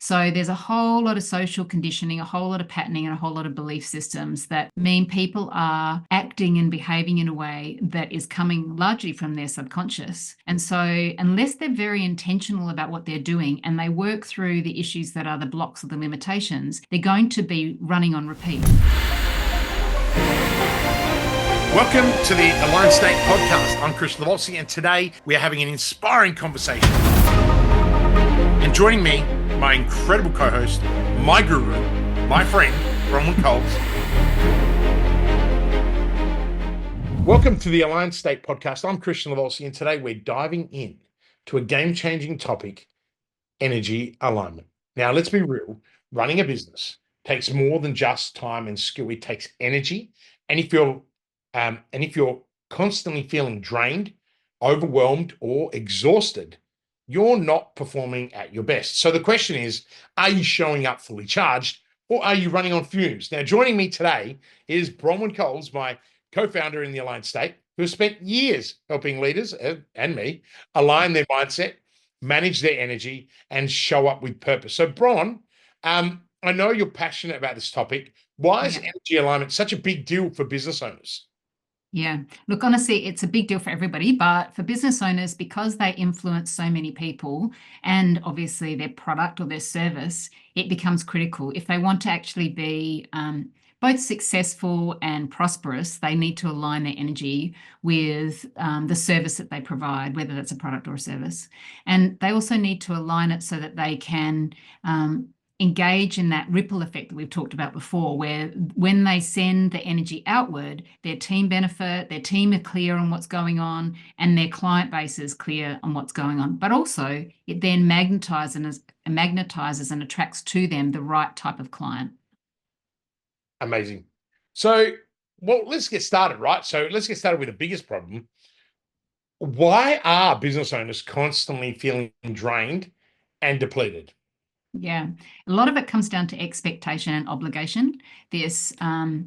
So there's a whole lot of social conditioning, a whole lot of patterning, and a whole lot of belief systems that mean people are acting and behaving in a way that is coming largely from their subconscious. And so unless they're very intentional about what they're doing and they work through the issues that are the blocks or the limitations, they're going to be running on repeat. Welcome to the Aligned State podcast. I'm Kristian Livolsi, and today we are having an inspiring conversation. And joining me, my incredible co-host, my guru, my friend, Bronwyn. Welcome to the Aligned State podcast. I'm Kristian Livolsi, and today we're diving in to a game-changing topic, energy alignment. Now, let's be real. Running a business takes more than just time and skill. It takes energy. And if you're constantly feeling drained, overwhelmed, or exhausted, you're not performing at your best. So the question is, are you showing up fully charged, or are you running on fumes? Now, joining me today is Bronwyn, my co-founder in the Aligned State, who has spent years helping leaders and me align their mindset, manage their energy, and show up with purpose. So, Bron, I know you're passionate about this topic. Why is energy alignment such a big deal for business owners? Yeah. Look, honestly, it's a big deal for everybody, but for business owners, because they influence so many people and obviously their product or their service, it becomes critical. If they want to actually be both successful and prosperous, they need to align their energy with the service that they provide, whether that's a product or a service. And they also need to align it so that they can engage in that ripple effect that we've talked about before, where when they send the energy outward, their team benefit, their team are clear on what's going on, and their client base is clear on what's going on. But also, it then magnetizes and attracts to them the right type of client. Amazing. So, well, let's get started, right? So let's get started with the biggest problem. Why are business owners constantly feeling drained and depleted? Yeah, a lot of it comes down to expectation and obligation. It's a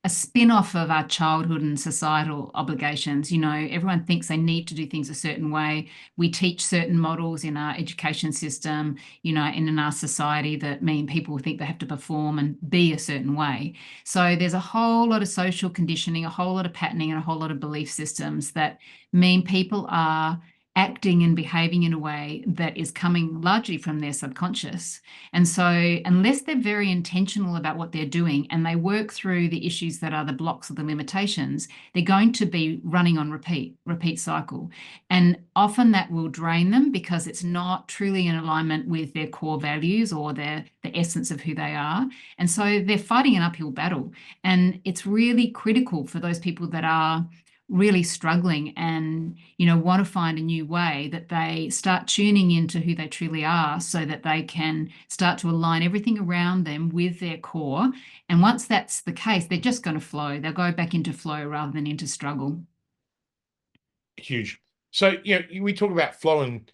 spin-off of our childhood and societal obligations. You know, everyone thinks they need to do things a certain way. We teach certain models in our education system, you know, and in our society that mean people think they have to perform and be a certain way. So there's a whole lot of social conditioning, a whole lot of patterning, and a whole lot of belief systems that mean people are acting and behaving in a way that is coming largely from their subconscious. And so unless they're very intentional about what they're doing and they work through the issues that are the blocks or the limitations, they're going to be running on repeat cycle. And often that will drain them because it's not truly in alignment with their core values or the essence of who they are. And so they're fighting an uphill battle. And it's really critical for those people that are really struggling and, you know, want to find a new way, that they start tuning into who they truly are so that they can start to align everything around them with their core. And once that's the case, they're just going to flow. They'll go back into flow rather than into struggle. Huge. So, you know, we talk about flow and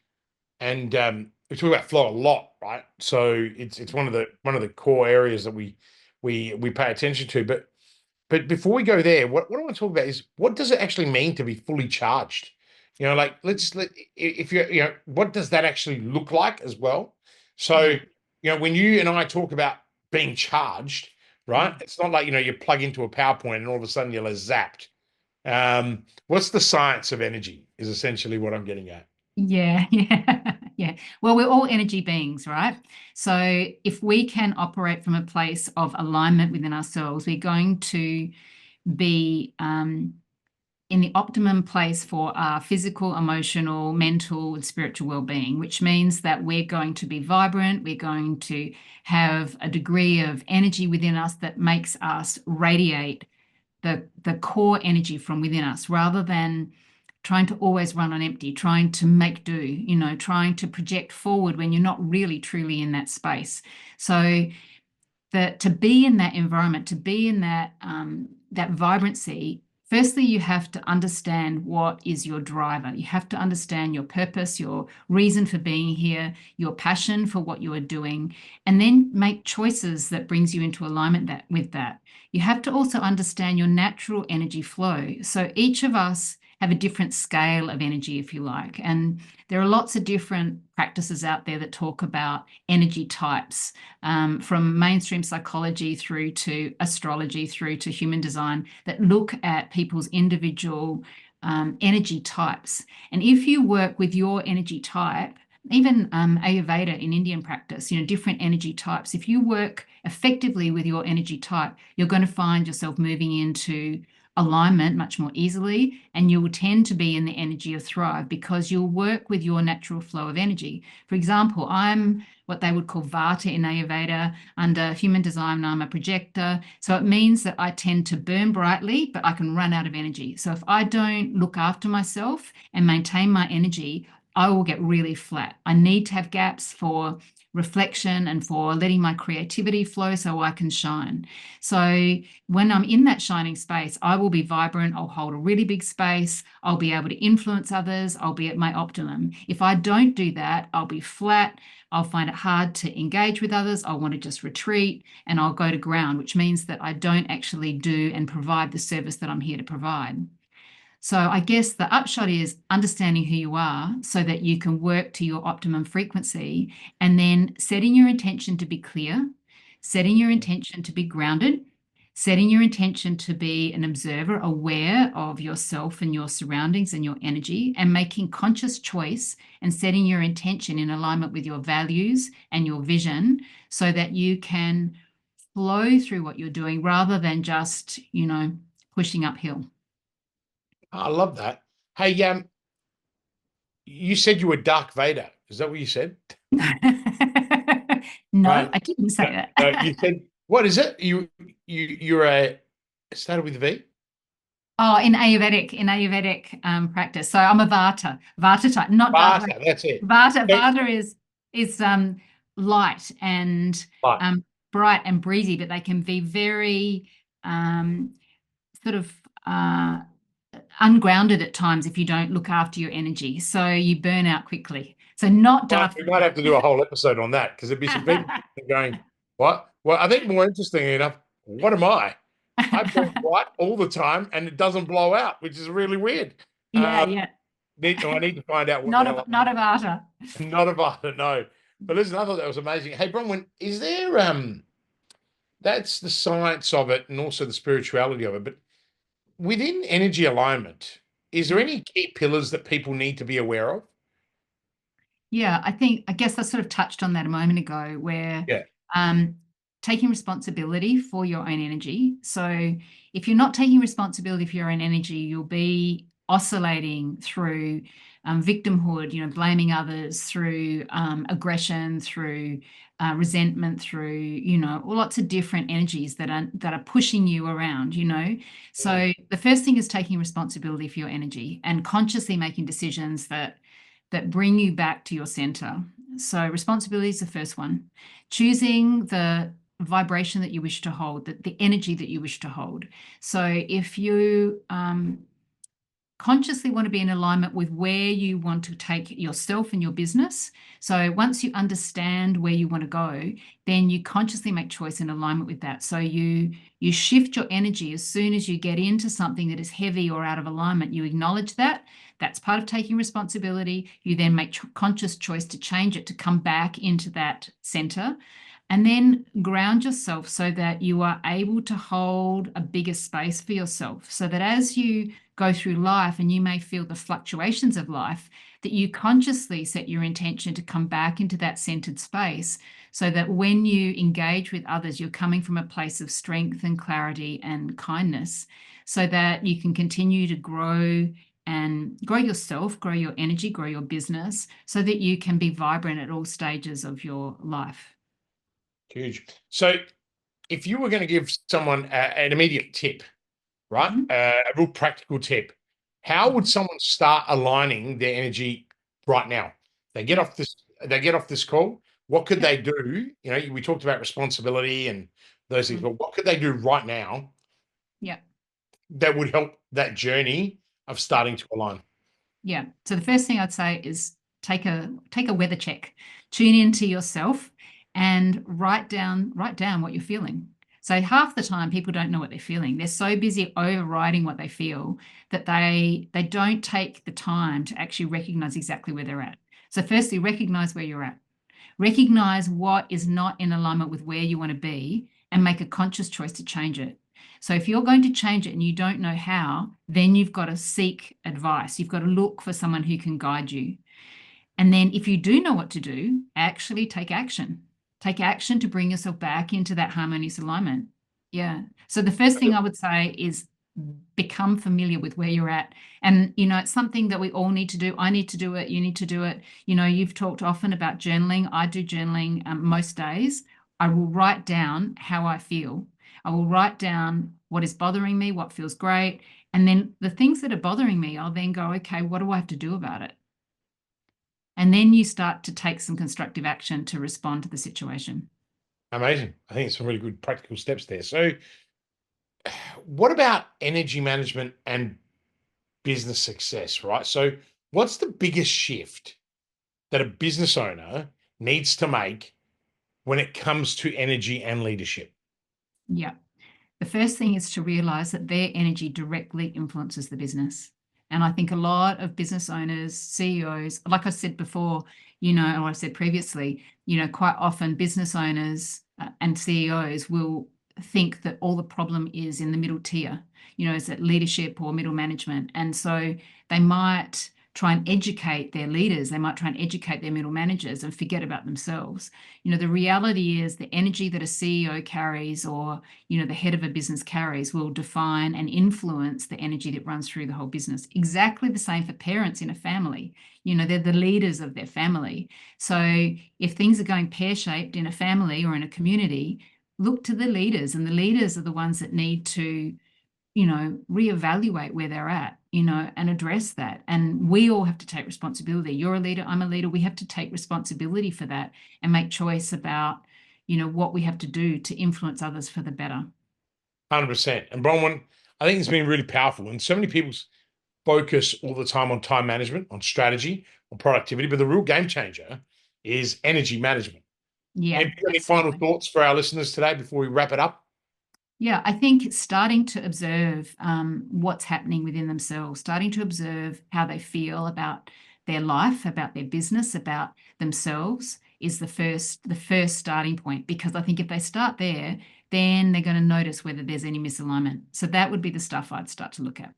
we talk about flow a lot, right? So it's one of the core areas that we pay attention to. But before we go there, what I want to talk about is, what does it actually mean to be fully charged? You know, like if you know, what does that actually look like as well? So, you know, when you and I talk about being charged, right? It's not like, you know, you plug into a PowerPoint and all of a sudden you're zapped. What's the science of energy is essentially what I'm getting at. Yeah, yeah, yeah. Well, we're all energy beings, right? So if we can operate from a place of alignment within ourselves, we're going to be in the optimum place for our physical, emotional, mental, and spiritual well-being, which means that we're going to be vibrant, we're going to have a degree of energy within us that makes us radiate the core energy from within us, rather than trying to always run on empty, trying to make do, you know, trying to project forward when you're not really truly in that space. So to be in that environment, to be in that that vibrancy, firstly, you have to understand what is your driver. You have to understand your purpose, your reason for being here, your passion for what you are doing, and then make choices that brings you into alignment with that. You have to also understand your natural energy flow. So each of us have a different scale of energy, if you like. And there are lots of different practices out there that talk about energy types, from mainstream psychology through to astrology, through to human design, that look at people's individual energy types. And if you work with your energy type, even Ayurveda in Indian practice, different energy types, if you work effectively with your energy type, you're going to find yourself moving into alignment much more easily, and you will tend to be in the energy of thrive because you'll work with your natural flow of energy. For example, I'm what they would call Vata in Ayurveda. Under human design, I'm a projector. So it means that I tend to burn brightly, but I can run out of energy. So if I don't look after myself and maintain my energy, I will get really flat. I need to have gaps for reflection and for letting my creativity flow so I can shine. So when I'm in that shining space, I will be vibrant. I'll hold a really big space. I'll be able to influence others. I'll be at my optimum. If I don't do that, I'll be flat. I'll find it hard to engage with others. I'll want to just retreat and I'll go to ground, which means that I don't actually do and provide the service that I'm here to provide. So I guess the upshot is understanding who you are so that you can work to your optimum frequency, and then setting your intention to be clear, setting your intention to be grounded, setting your intention to be an observer, aware of yourself and your surroundings and your energy, and making conscious choice and setting your intention in alignment with your values and your vision so that you can flow through what you're doing rather than just, pushing uphill. I love that. Hey, you said you were Dark Vader. Is that what you said? No, I didn't say No, that. you said, what is it? You're a started with a V? Oh, in Ayurvedic practice. So I'm a Vata type, not Darth Vader. Vata, that's it. Vata is light and Right. bright and breezy, but they can be very sort of ungrounded at times if you don't look after your energy. So you burn out quickly. So not Darth We Vader. might have to do a whole episode on that because there'd be some people going, what? Well, I think more interestingly enough, what am I? I burn white all the time and it doesn't blow out, which is really weird. Yeah, yeah. I need to find out what the Not hell. a Vata. Not a Vata, no. But listen, I thought that was amazing. Hey, Bronwyn, is there that's the science of it and also the spirituality of it, but within energy alignment, is there any key pillars that people need to be aware of? Yeah, I guess I sort of touched on that a moment ago, where Yeah. taking responsibility for your own energy. So if you're not taking responsibility for your own energy, you'll be oscillating through victimhood, blaming others, through aggression, through resentment, through lots of different energies that are pushing you around. So the first thing is taking responsibility for your energy and consciously making decisions that bring you back to your center. So responsibility is the first one. Choosing the vibration that you wish to hold, the energy that you wish to hold. So if you consciously want to be in alignment with where you want to take yourself and your business. So once you understand where you want to go, then you consciously make choice in alignment with that. So you shift your energy as soon as you get into something that is heavy or out of alignment. You acknowledge that. That's part of taking responsibility. You then make conscious choice to change it, to come back into that center. And then ground yourself so that you are able to hold a bigger space for yourself, so that as you go through life and you may feel the fluctuations of life, that you consciously set your intention to come back into that centered space, so that when you engage with others, you're coming from a place of strength and clarity and kindness, so that you can continue to grow and grow yourself, grow your energy, grow your business, so that you can be vibrant at all stages of your life. Huge. So if you were going to give someone an immediate tip, right? Mhm. A real practical tip. How would someone start aligning their energy right now? They get off this call. What could they do? We talked about responsibility and those things, but what could they do right now Yeah. that would help that journey of starting to align? Yeah. So the first thing I'd say is take a weather check. Tune into yourself and write down what you're feeling. So half the time people don't know what they're feeling. They're so busy overriding what they feel that they don't take the time to actually recognize exactly where they're at. So firstly, recognize where you're at. Recognize what is not in alignment with where you want to be and make a conscious choice to change it. So if you're going to change it and you don't know how, then you've got to seek advice. You've got to look for someone who can guide you. And then if you do know what to do, actually take action. Take action to bring yourself back into that harmonious alignment. Yeah. So the first thing I would say is become familiar with where you're at. And, it's something that we all need to do. I need to do it. You need to do it. You've talked often about journaling. I do journaling most days. I will write down how I feel. I will write down what is bothering me, what feels great. And then the things that are bothering me, I'll then go, okay, what do I have to do about it? And then you start to take some constructive action to respond to the situation. Amazing. I think it's some really good practical steps there. So what about energy management and business success, right? So what's the biggest shift that a business owner needs to make when it comes to energy and leadership? Yeah. The first thing is to realize that their energy directly influences the business. And I think a lot of business owners, CEOs, like I said before, or I said previously, quite often business owners and CEOs will think that all the problem is in the middle tier, is it leadership or middle management? And so they might try and educate their leaders, they might try and educate their middle managers and forget about themselves. The reality is the energy that a CEO carries or, the head of a business carries will define and influence the energy that runs through the whole business. Exactly the same for parents in a family. They're the leaders of their family. So if things are going pear-shaped in a family or in a community, look to the leaders, and the leaders are the ones that need to reevaluate where they're at, and address that. And we all have to take responsibility. You're a leader, I'm a leader. We have to take responsibility for that and make choice about, what we have to do to influence others for the better. 100%. And Bronwyn, I think it's been really powerful. And so many people focus all the time on time management, on strategy, on productivity, but the real game changer is energy management. Yeah, Have you got any final thoughts for our listeners today before we wrap it up? Yeah, I think starting to observe what's happening within themselves, starting to observe how they feel about their life, about their business, about themselves is the first starting point. Because I think if they start there, then they're going to notice whether there's any misalignment. So that would be the stuff I'd start to look at.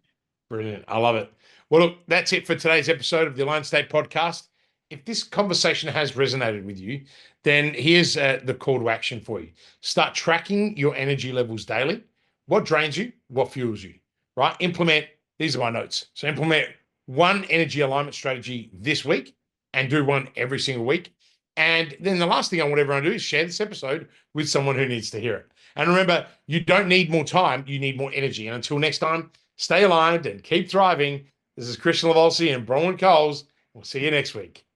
Brilliant. I love it. Well, look, that's it for today's episode of the Aligned State Podcast. If this conversation has resonated with you, then here's the call to action for you. Start tracking your energy levels daily. What drains you? What fuels you? Right? These are my notes. So implement one energy alignment strategy this week and do one every single week. And then the last thing I want everyone to do is share this episode with someone who needs to hear it. And remember, you don't need more time, you need more energy. And until next time, stay aligned and keep thriving. This is Kristian Livolsi and Bronwyn Coles. We'll see you next week.